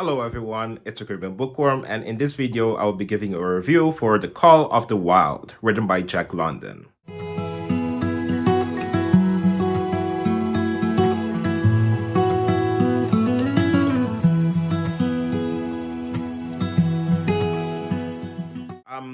Hello everyone, it's a Caribbean Bookworm, and in this video I will be giving a review for The Call of the Wild, written by Jack London.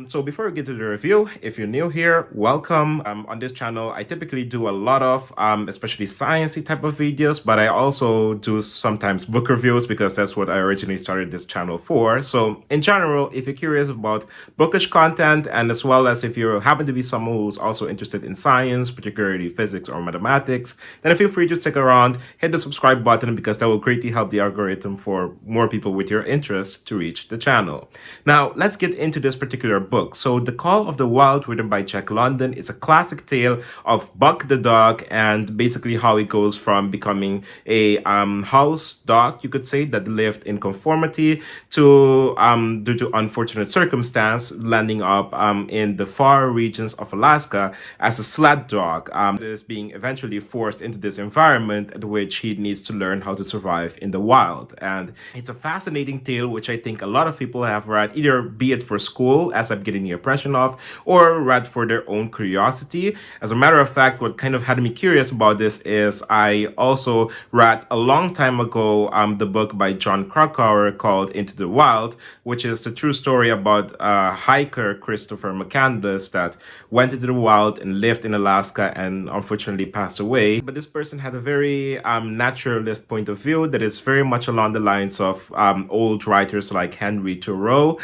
So before we get to the review, if you're new here, welcome. On this channel, I typically do a lot of, especially sciencey type of videos, but I also do sometimes book reviews because that's what I originally started this channel for. So in general, if you're curious about bookish content, and as well as if you happen to be someone who's also interested in science, particularly physics or mathematics, then feel free to stick around, hit the subscribe button because that will greatly help the algorithm for more people with your interest to reach the channel. Now, let's get into this particular book. So The Call of the Wild, written by Jack London, is a classic tale of Buck the dog and basically how he goes from becoming a house dog, you could say, that lived in conformity to, due to unfortunate circumstance, landing up in the far regions of Alaska as a sled dog that is being eventually forced into this environment at which he needs to learn how to survive in the wild. And it's a fascinating tale which I think a lot of people have read, either be it for school, as I'm getting the impression of, or read for their own curiosity. As a matter of fact, what kind of had me curious about this is I also read a long time ago the book by John Krakauer called Into the Wild, which is the true story about hiker Christopher McCandless that went into the wild and lived in Alaska and unfortunately passed away. But this person had a very naturalist point of view that is very much along the lines of old writers like Henry Thoreau,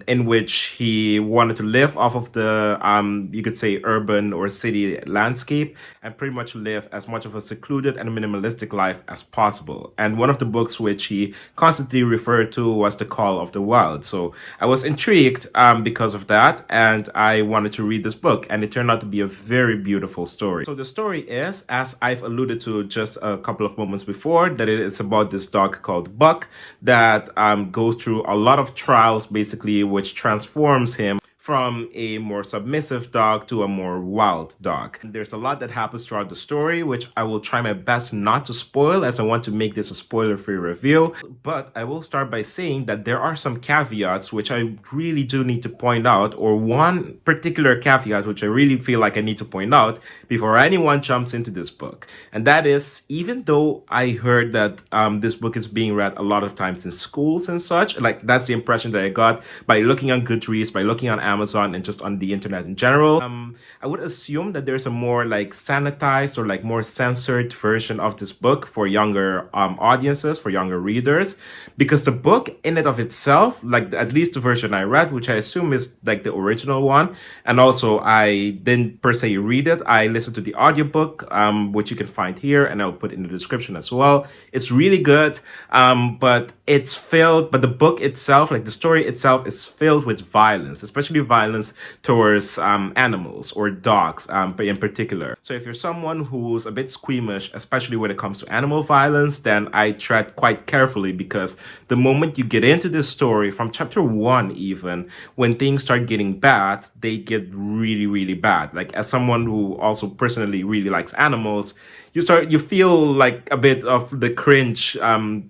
in which he wanted to live off of the, you could say, urban or city landscape and pretty much live as much of a secluded and minimalistic life as possible. And one of the books which he constantly referred to was The Call of the Wild. So I was intrigued because of that, and I wanted to read this book, and it turned out to be a very beautiful story. So the story is, as I've alluded to just a couple of moments before, that it is about this dog called Buck that goes through a lot of trials, basically, which transforms him from a more submissive dog to a more wild dog. And there's a lot that happens throughout the story, which I will try my best not to spoil, as I want to make this a spoiler-free review. But I will start by saying that there are some caveats which I really do need to point out, or one particular caveat which I really feel like I need to point out before anyone jumps into this book. And that is, even though I heard that this book is being read a lot of times in schools and such, like that's the impression that I got by looking on Goodreads, by looking on Amazon, and just on the internet in general. I would assume that there's a more like sanitized or like more censored version of this book for younger audiences, for younger readers, because the book in and of itself, like at least the version I read, which I assume is like the original one, and also I didn't per se read it, I listened to the audiobook, which you can find here, and I'll put in the description as well. It's really good, but it's filled, but the book itself, like the story itself, is filled with violence, especially violence towards animals or dogs in particular. So if you're someone who's a bit squeamish, especially when it comes to animal violence, then I tread quite carefully, because the moment you get into this story, from chapter 1 even, when things start getting bad, they get really, really bad. Like, as someone who also personally really likes animals, you feel like a bit of the cringe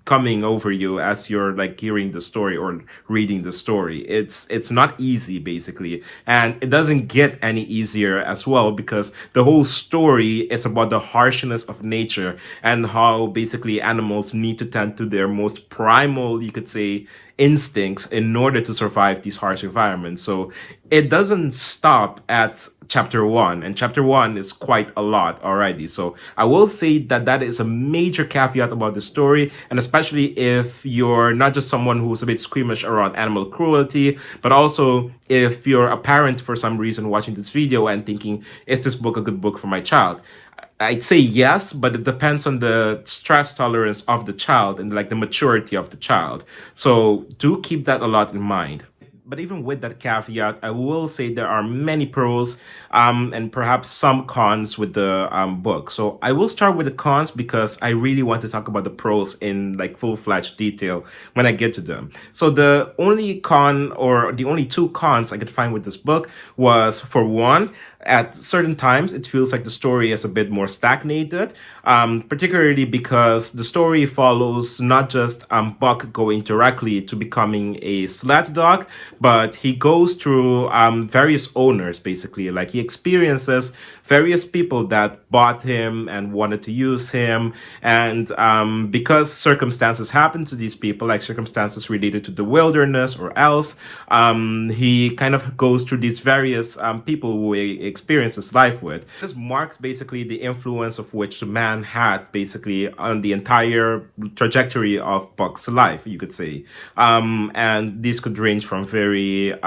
coming over you as you're like hearing the story or reading the story. It's not easy, basically, and it doesn't get any easier as well, because the whole story is about the harshness of nature and how basically animals need to tend to their most primal, you could say, instincts in order to survive these harsh environments. So it doesn't stop at chapter 1, and chapter 1 is quite a lot already. So I will say that that is a major caveat about the story, and especially if you're not just someone who's a bit squeamish around animal cruelty, but also if you're a parent for some reason watching this video and thinking, is this book a good book for my child? I'd say yes, but it depends on the stress tolerance of the child and like the maturity of the child. So do keep that a lot in mind. But even with that caveat, I will say there are many pros and perhaps some cons with the book. So I will start with the cons because I really want to talk about the pros in like full-fledged detail when I get to them. So the only con, or the only two cons I could find with this book was, for one, at certain times it feels like the story is a bit more stagnated, particularly because the story follows not just Buck going directly to becoming a sled dog, but he goes through various owners basically. Like he experiences various people that bought him and wanted to use him, and because circumstances happen to these people, like circumstances related to the wilderness or else, he kind of goes through these various people who he experiences life with. This marks basically the influence of which the man had basically on the entire trajectory of Buck's life, you could say. And these could range from very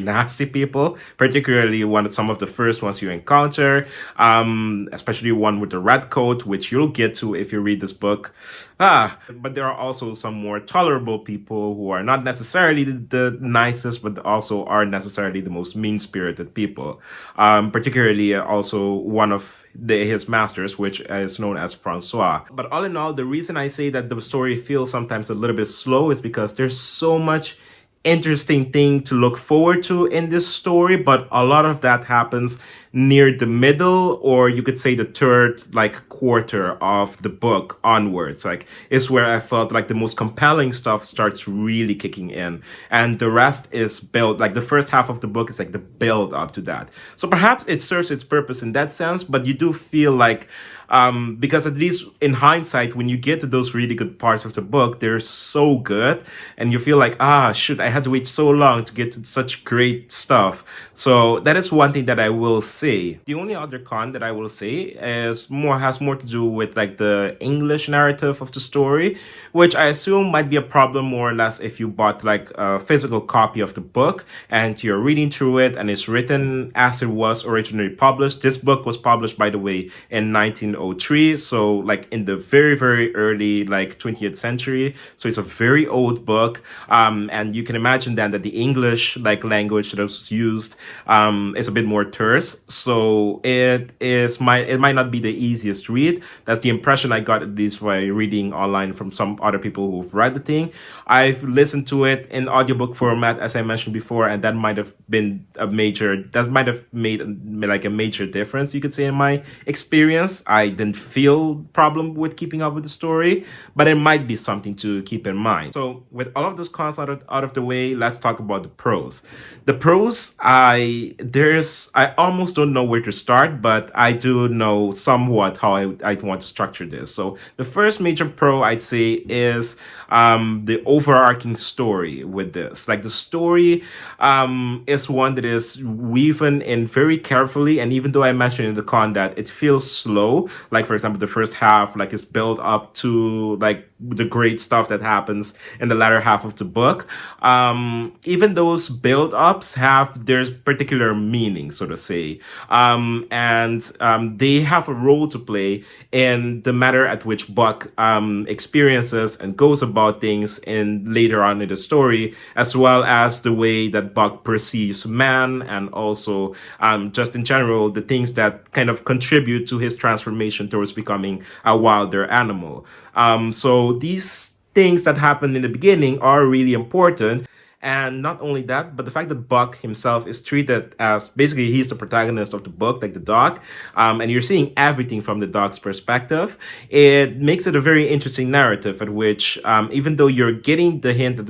nasty people, particularly some of the first ones you encounter, especially one with the red coat, which you'll get to if you read this book. But there are also some more tolerable people who are not necessarily the nicest, but also aren't necessarily the most mean-spirited people. Particularly also one of his masters, which is known as Francois. But all in all, the reason I say that the story feels sometimes a little bit slow is because there's so much interesting thing to look forward to in this story, but a lot of that happens near the middle, or you could say the third like quarter of the book onwards. Like is where I felt like the most compelling stuff starts really kicking in, and the rest is built, like the first half of the book is like the build up to that. So perhaps it serves its purpose in that sense, but you do feel like because at least in hindsight, when you get to those really good parts of the book, they're so good, and you feel like, shoot, I had to wait so long to get to such great stuff. So that is one thing that I will say. The only other con that I will say has more to do with like the English narrative of the story, which I assume might be a problem more or less if you bought like a physical copy of the book and you're reading through it and it's written as it was originally published. This book was published, by the way, in 1903, so like in the very early like 20th century. So it's a very old book, and you can imagine then that the English like language that was used is a bit more terse. So it might not be the easiest read. That's the impression I got, at least by reading online from some other people who've read the thing. I've listened to it in audiobook format, as I mentioned before, and that might have made like a major difference, you could say, in my experience. I didn't feel problem with keeping up with the story, but it might be something to keep in mind. So with all of those cons out of the way, let's talk about the pros. The pros, I almost don't know where to start, but I do know somewhat how I want to structure this. So the first major pro I'd say is the overarching story with this. Like the story is one that is woven in very carefully, and even though I mentioned in the con that it feels slow, like for example the first half like is built up to like the great stuff that happens in the latter half of the book, even those build ups have their particular meaning, so to say, and they have a role to play in the manner at which Buck experiences and goes about things in later on in the story, as well as the way that Buck perceives man, and also just in general the things that kind of contribute to his transformation towards becoming a wilder animal. So these things that happen in the beginning are really important. And not only that, but the fact that Buck himself is treated as basically he's the protagonist of the book, like the dog, and you're seeing everything from the dog's perspective, it makes it a very interesting narrative at which, even though you're getting the hint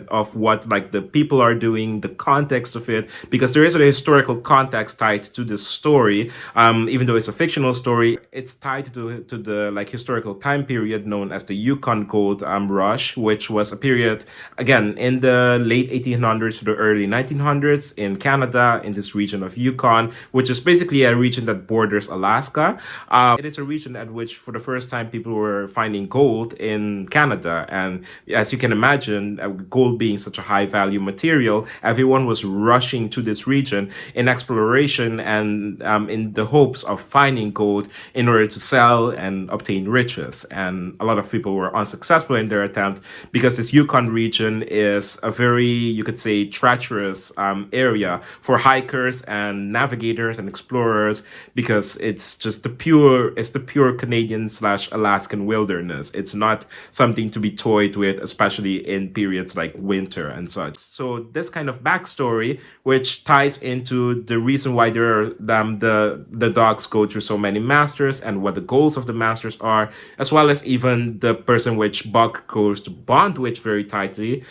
of what like the people are doing, the context of it, because there is a historical context tied to this story, even though it's a fictional story, it's tied to the like historical time period known as the Yukon Gold Rush, which was a period again in the late 1800s to the early 1900s in Canada, in this region of Yukon, which is basically a region that borders Alaska. It is a region at which, for the first time, people were finding gold in Canada. And as you can imagine, gold being such a high value material, everyone was rushing to this region in exploration and in the hopes of finding gold in order to sell and obtain riches. And a lot of people were unsuccessful in their attempt because this Yukon region is a very you could say, treacherous area for hikers and navigators and explorers, because it's the pure Canadian slash Alaskan wilderness. It's not something to be toyed with, especially in periods like winter and such. So this kind of backstory, which ties into the reason why the dogs go through so many masters and what the goals of the masters are, as well as even the person which Buck goes to bond with very tightly,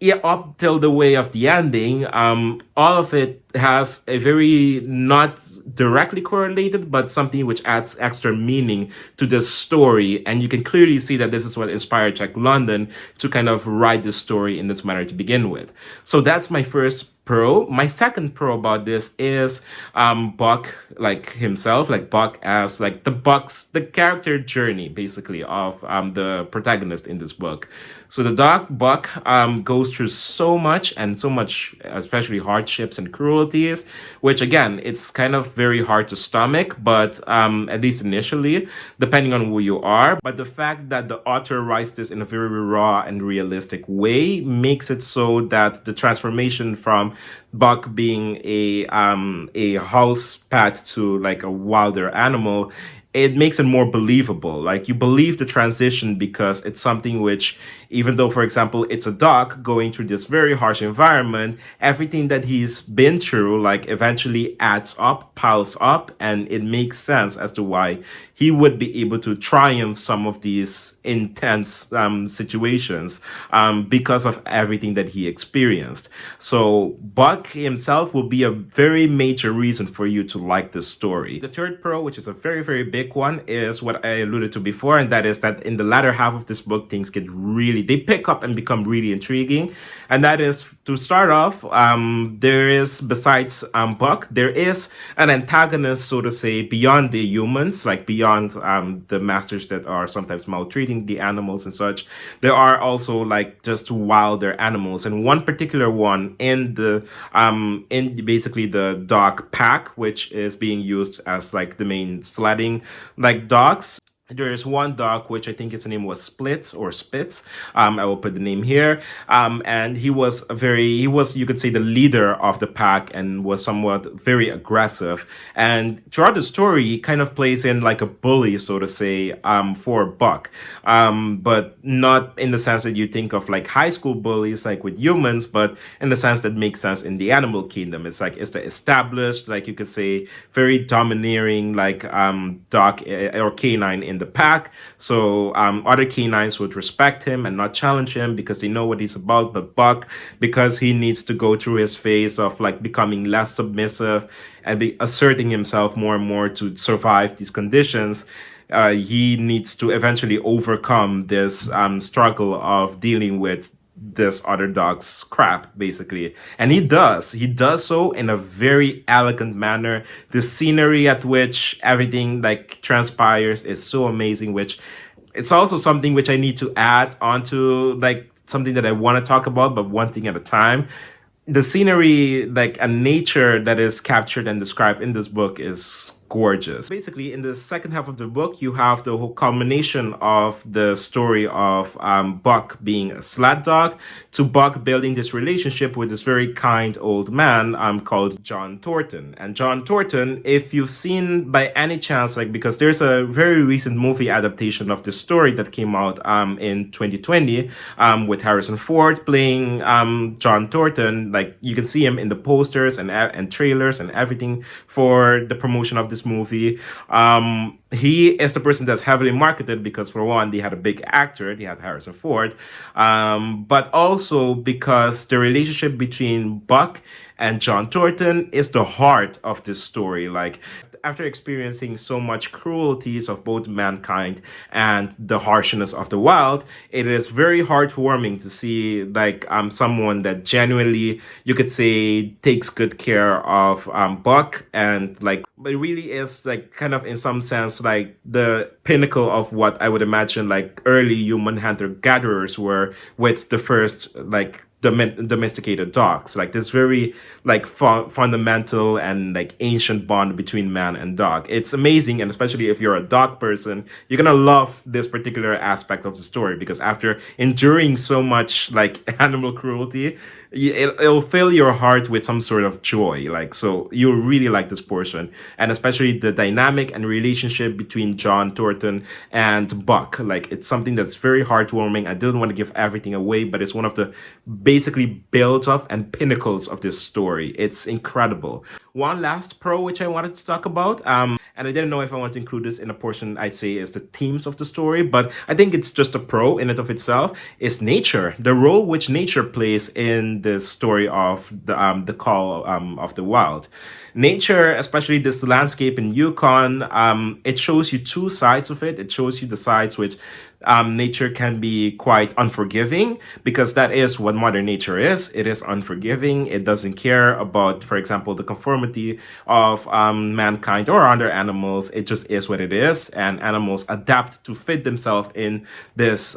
yeah, up till the way of the ending, all of it has a very not directly correlated, but something which adds extra meaning to the story. And you can clearly see that this is what inspired Jack London to kind of write this story in this manner to begin with. So that's my first pro. My second pro about this is Buck, like himself, like Buck as like the character journey basically of the protagonist in this book. So the dog Buck goes through so much and so much, especially hardships and cruelties, which again, it's kind of very hard to stomach, but at least initially, depending on who you are. But the fact that the author writes this in a very raw and realistic way makes it so that the transformation from Buck being a house pet to like a wilder animal, it makes it more believable. Like you believe the transition because it's something which, even though, for example, it's a dog going through this very harsh environment, everything that he's been through, like eventually adds up, piles up, and it makes sense as to why he would be able to triumph some of these intense situations because of everything that he experienced. So Buck himself will be a very major reason for you to like this story. The third pro, which is a very, very big one, is what I alluded to before, and that is that in the latter half of this book, things get really, they pick up and become really intriguing. And that is, to start off, there is, besides Buck, there is an antagonist, so to say, beyond the humans, like beyond the masters that are sometimes maltreating the animals and such. There are also like just wilder animals, and one particular one in basically the dog pack, which is being used as like the main sledding like dogs. There is one dog, which I think his name was Splits or Spitz. I will put the name here. And he was, you could say, the leader of the pack and was somewhat very aggressive. And throughout the story, he kind of plays in like a bully, so to say, for Buck. But not in the sense that you think of like high school bullies, like with humans, but in the sense that makes sense in the animal kingdom. It's like, it's the established, like you could say, very domineering, like dog or canine in the pack. So other canines would respect him and not challenge him because they know what he's about. But Buck, because he needs to go through his phase of like becoming less submissive and asserting himself more and more to survive these conditions, he needs to eventually overcome this struggle of dealing with this other dog's crap, basically. And he does so in a very elegant manner. The scenery at which everything like transpires is so amazing, which it's also something which I need to add onto, like something that I want to talk about, but one thing at a time. The scenery, like a nature that is captured and described in this book, is gorgeous. Basically, in the second half of the book, you have the whole culmination of the story of Buck being a sled dog to Buck building this relationship with this very kind old man called John Thornton. And John Thornton, if you've seen by any chance, like, because there's a very recent movie adaptation of this story that came out in 2020 with Harrison Ford playing John Thornton. Like, you can see him in the posters and trailers and everything for the promotion of this movie. He is the person that's heavily marketed because, for one, they had a big actor, they had Harrison Ford, but also because the relationship between Buck and John Thornton is the heart of this story. Like, after experiencing so much cruelties of both mankind and the harshness of the wild, it is very heartwarming to see like someone that genuinely, you could say, takes good care of Buck, and like it really is like kind of in some sense like the pinnacle of what I would imagine like early human hunter gatherers were, with the first like domesticated dogs. Like this very like fundamental and like ancient bond between man and dog. It's amazing, and especially if you're a dog person, you're gonna love this particular aspect of the story because after enduring so much like animal cruelty, it'll fill your heart with some sort of joy. Like so, you'll really like this portion, and especially the dynamic and relationship between John Thornton and Buck. Like it's something that's very heartwarming. I didn't want to give everything away, but it's one of the basically builds up and pinnacles of this story. It's incredible. One last pro which I wanted to talk about, and I didn't know if I want to include this in a portion I'd say is the themes of the story, but I think it's just a pro in and of itself, is nature. The role which nature plays in the story of the call of the wild. Nature, especially this landscape in Yukon, it shows you two sides of it. It shows you the sides which nature can be quite unforgiving because that is what Mother Nature is. It is unforgiving. It doesn't care about, for example, the conformity of mankind or other animals. It just is what it is, and animals adapt to fit themselves in this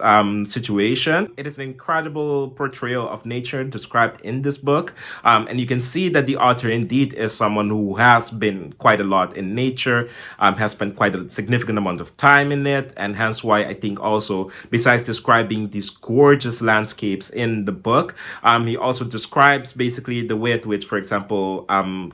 situation. It is an incredible portrayal of nature described in this book, and you can see that the author indeed is someone who has been quite a lot in nature, has spent quite a significant amount of time in it, and hence why I think also, besides describing these gorgeous landscapes in the book, he also describes basically the way at which, for example,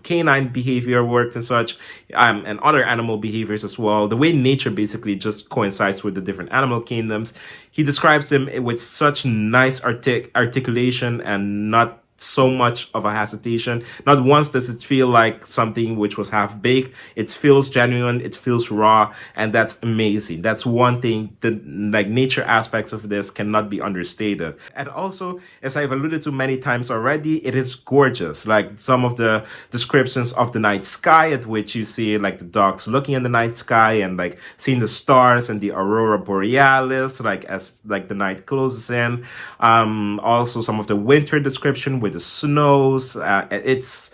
canine behavior works and such, and other animal behaviors as well. The way nature basically just coincides with the different animal kingdoms. He describes them with such nice articulation and not so much of a hesitation. Not once does it feel like something which was half baked. It feels genuine, it feels raw, and that's amazing. That's one thing. The like nature aspects of this cannot be understated. And also, as I've alluded to many times already, it is gorgeous. Like some of the descriptions of the night sky at which you see like the dogs looking in the night sky and like seeing the stars and the aurora borealis like as like the night closes in. Also some of the winter description with the snows. It's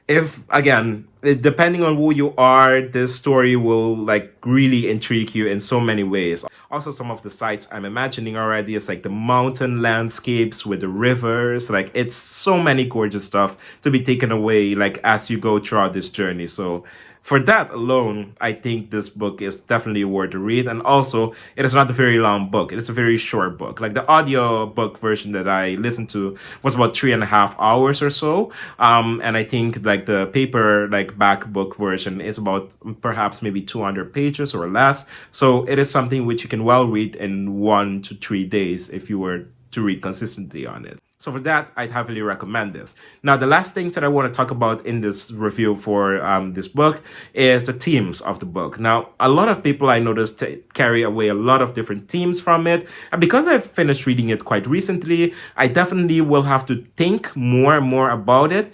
if again depending on who you are, this story will like really intrigue you in so many ways. Also, some of the sites I'm imagining already is like the mountain landscapes with the rivers. Like it's so many gorgeous stuff to be taken away like as you go throughout this journey. So for that alone, I think this book is definitely worth a read. And also, it is not a very long book. It is a very short book. Like the audio book version that I listened to was about 3.5 hours or so. And I think like the paper like back book version is about perhaps maybe 200 pages or less. So it is something which you can well read in 1 to 3 days if you were to read consistently on it. So for that, I'd heavily recommend this. Now, the last thing that I want to talk about in this review for this book is the themes of the book. Now, a lot of people I noticed carry away a lot of different themes from it. And because I've finished reading it quite recently, I definitely will have to think more and more about it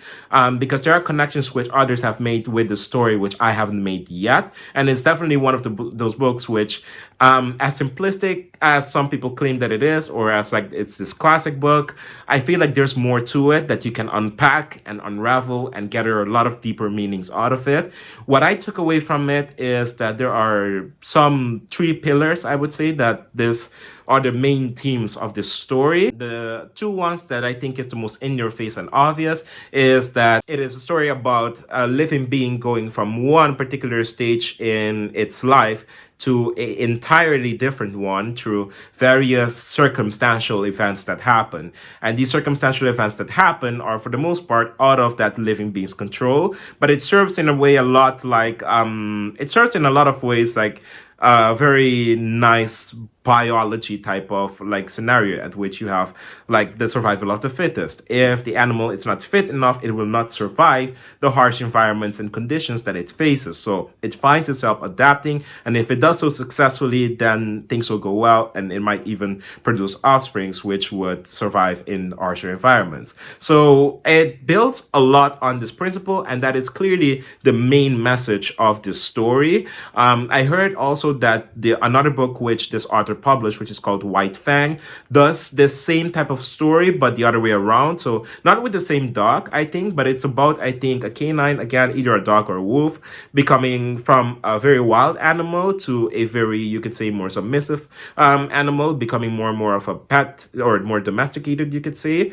because there are connections which others have made with the story which I haven't made yet. And it's definitely one of those books which as simplistic as some people claim that it is, or as like it's this classic book, I feel like there's more to it that you can unpack and unravel and gather a lot of deeper meanings out of it. What I took away from it is that there are some three pillars, I would say, that this are the main themes of this story. The two ones that I think is the most in your face and obvious is that it is a story about a living being going from one particular stage in its life to an entirely different one through various circumstantial events that happen. And these circumstantial events that happen are for the most part out of that living being's control, but it serves in a way a lot like, it serves in a lot of ways like a very nice biology type of like scenario at which you have like the survival of the fittest. If the animal is not fit enough, it will not survive the harsh environments and conditions that it faces. So it finds itself adapting, and if it does so successfully, then things will go well, and it might even produce offsprings which would survive in harsher environments. So it builds a lot on this principle, and that is clearly the main message of this story. I heard also that another book which this author published, which is called White Fang, does the same type of story, but the other way around. So not with the same dog, I think, but it's about, I think, a canine, again, either a dog or a wolf, becoming from a very wild animal to a very, you could say, more submissive animal, becoming more and more of a pet or more domesticated, you could say,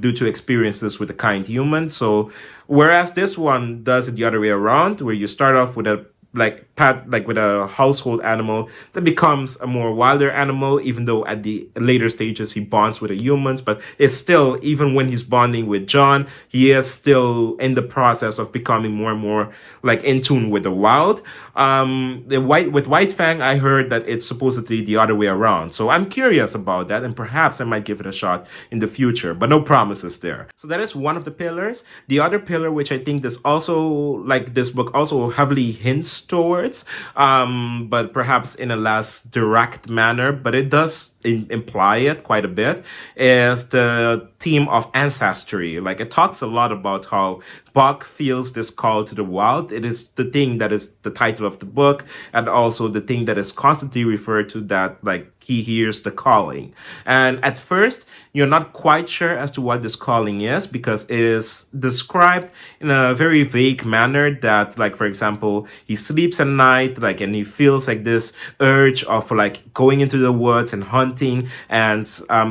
due to experiences with a kind human. So whereas this one does it the other way around, where you start off with a with a household animal that becomes a more wilder animal, even though at the later stages he bonds with the humans, but it's still, even when he's bonding with John, he is still in the process of becoming more and more like in tune with the wild. The White Fang, I heard that it's supposedly the other way around, so I'm curious about that, and perhaps I might give it a shot in the future, but no promises there. So that is one of the pillars. The other pillar, which I think this also, like this book also heavily hints towards, but perhaps in a less direct manner, but it does imply it quite a bit, is the theme of ancestry. Like, it talks a lot about how Buck feels this call to the wild. It is the thing that is the title of the book, and also the thing that is constantly referred to, that like he hears the calling. And at first, you're not quite sure as to what this calling is, because it is described in a very vague manner that, like, for example, he sleeps at night, like, and he feels like this urge of like going into the woods and hunting and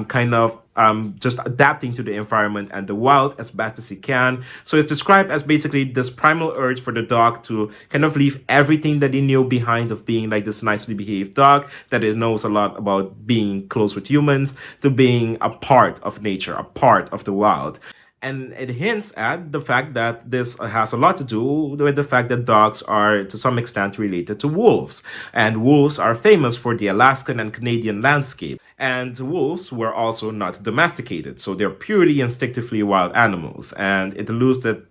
kind of just adapting to the environment and the wild as best as he can. So it's described as basically this primal urge for the dog to kind of leave everything that he knew behind, of being like this nicely behaved dog that it knows a lot about being close with humans, to being a part of nature, a part of the wild. And it hints at the fact that this has a lot to do with the fact that dogs are to some extent related to wolves. And wolves are famous for the Alaskan and Canadian landscape. And wolves were also not domesticated, so they're purely instinctively wild animals. And it alludes that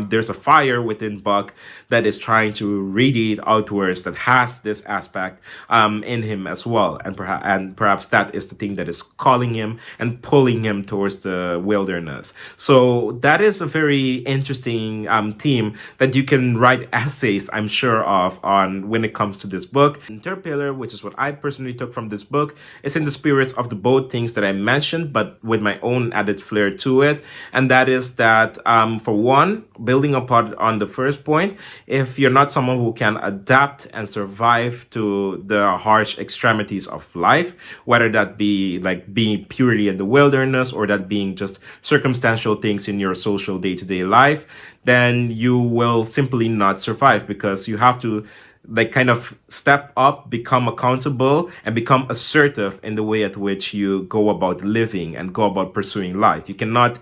there's a fire within Buck that is trying to radiate outwards, that has this aspect in him as well. And perhaps that is the thing that is calling him and pulling him towards the wilderness. So that is a very interesting theme that you can write essays, I'm sure, of on when it comes to this book. And third pillar, which is what I personally took from this book, is in the spirits of the both things that I mentioned, but with my own added flair to it. And that is that, for one, building upon on the first point, if you're not someone who can adapt and survive to the harsh extremities of life, whether that be like being purely in the wilderness, or that being just circumstantial things in your social day-to-day life, then you will simply not survive, because you have to like kind of step up, become accountable, and become assertive in the way at which you go about living and go about pursuing life. You cannot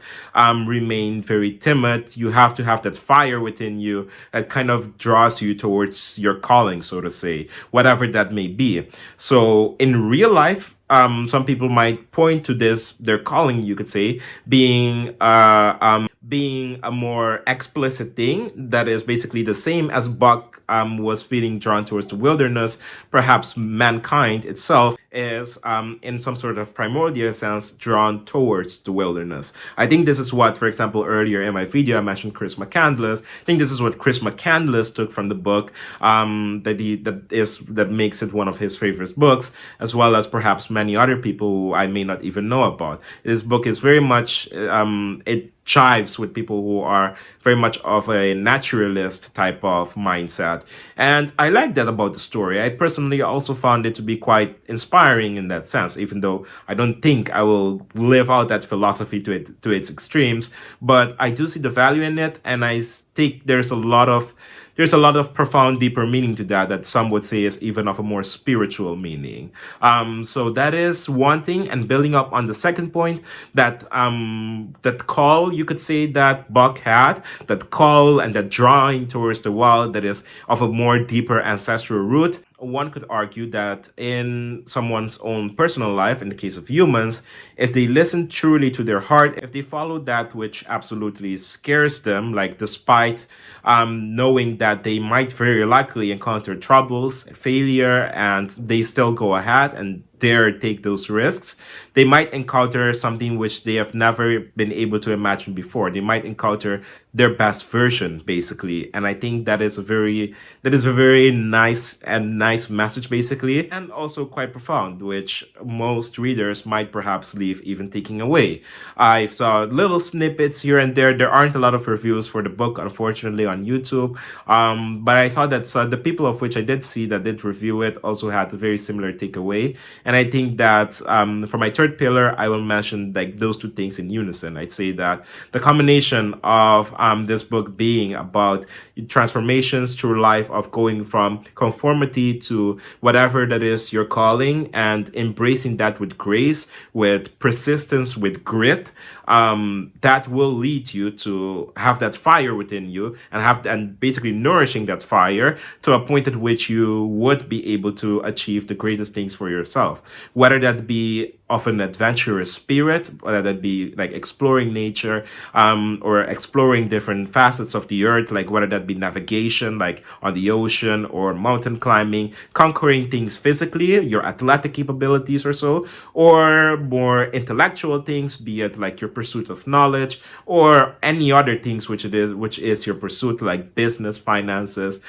remain very timid. You have to have that fire within you that kind of draws you towards your calling, so to say, whatever that may be. So in real life, some people might point to this, their calling, you could say, being a more explicit thing that is basically the same as Buck was feeling drawn towards the wilderness. Perhaps mankind itself is, in some sort of primordial sense, drawn towards the wilderness. I think this is what, for example, earlier in my video I mentioned Chris McCandless. I think this is what Chris McCandless took from the book, that makes it one of his favorite books, as well as perhaps many other people who I may not even know about. This book is very much it chives with people who are very much of a naturalist type of mindset. And I like that about the story. I personally also found it to be quite inspiring in that sense, even though I don't think I will live out that philosophy to its extremes. But I do see the value in it, and I think there's a lot of profound, deeper meaning to that some would say is even of a more spiritual meaning. So that is one thing. And building up on the second point, that call, you could say, that Buck had, that call and that drawing towards the wild that is of a more deeper ancestral root. One could argue that in someone's own personal life, in the case of humans, if they listen truly to their heart, if they follow that which absolutely scares them, like despite knowing that they might very likely encounter troubles, failure, and they still go ahead and dare take those risks, they might encounter something which they have never been able to imagine before. They might encounter their best version, basically. And I think that is a very nice message, basically, and also quite profound, which most readers might perhaps leave even taking away. I saw little snippets here and there. There aren't a lot of reviews for the book, unfortunately, on YouTube. But I saw that the people of which I did see that did review it also had a very similar takeaway. And I think that for my third pillar, I will mention like those two things in unison. I'd say that the combination of this book being about transformations through life, of going from conformity to whatever that is your calling, and embracing that with grace, with persistence, with grit, that will lead you to have that fire within you, and basically nourishing that fire to a point at which you would be able to achieve the greatest things for yourself, whether that be of an adventurous spirit, whether that be like exploring nature, or exploring different facets of the earth, like whether that be navigation, like on the ocean, or mountain climbing, conquering things physically, your athletic capabilities or so, or more intellectual things, be it like your pursuit of knowledge, or any other things which is your pursuit, like business, finances,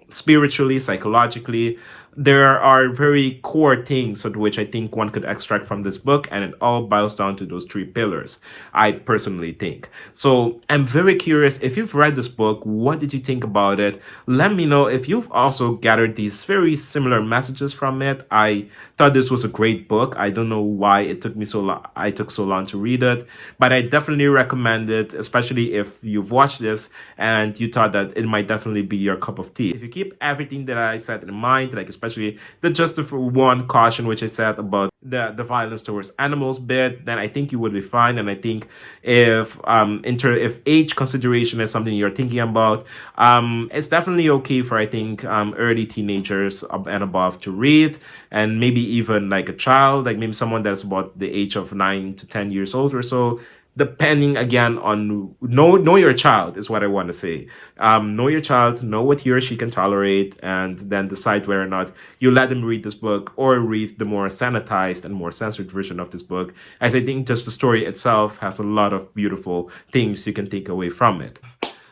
spiritually, psychologically. There are very core things at which I think one could extract from this book, and it all boils down to those three pillars, I personally think. So I'm very curious, if you've read this book, what did you think about it? Let me know if you've also gathered these very similar messages from it. I thought this was a great book. I don't know why it took me so long. I took so long to read it, but I definitely recommend it, especially if you've watched this and you thought that it might definitely be your cup of tea. If you keep everything that I said in mind, like especially the just the one caution which I said about the violence towards animals bit, then I think you would be fine. And I think if age consideration is something you're thinking about, it's definitely okay for, I think, early teenagers and above to read, and maybe even like a child, like maybe someone that's about the age of 9 to 10 years old or so, depending again on know your child is what I want to say. Know your child, know what he or she can tolerate, and then decide whether or not you let them read this book or read the more sanitized and more censored version of this book, as I think just the story itself has a lot of beautiful things you can take away from it.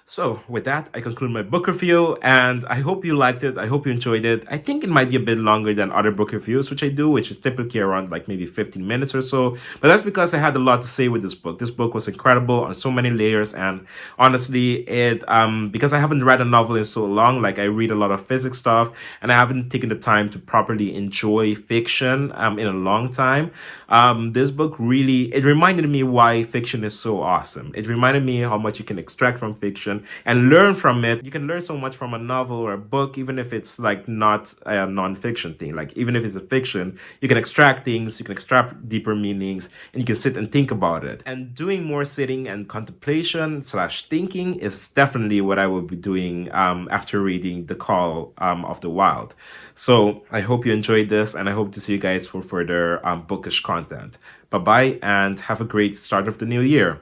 So, with that, I conclude my book review, and I hope you liked it. I hope you enjoyed it. I think it might be a bit longer than other book reviews, which I do, which is typically around like maybe 15 minutes or so. But that's because I had a lot to say with this book. This book was incredible on so many layers, and honestly, because I haven't read a novel in so long, like I read a lot of physics stuff, and I haven't taken the time to properly enjoy fiction in a long time. This book really, it reminded me why fiction is so awesome. It reminded me how much you can extract from fiction and learn from it. You can learn so much from a novel or a book, even if it's like not a non-fiction thing. Like even if it's a fiction, you can extract things, you can extract deeper meanings, and you can sit and think about it. And doing more sitting and contemplation slash thinking is definitely what I will be doing after reading The Call of the Wild. So I hope you enjoyed this, and I hope to see you guys for further bookish content. Bye bye, and have a great start of the new year.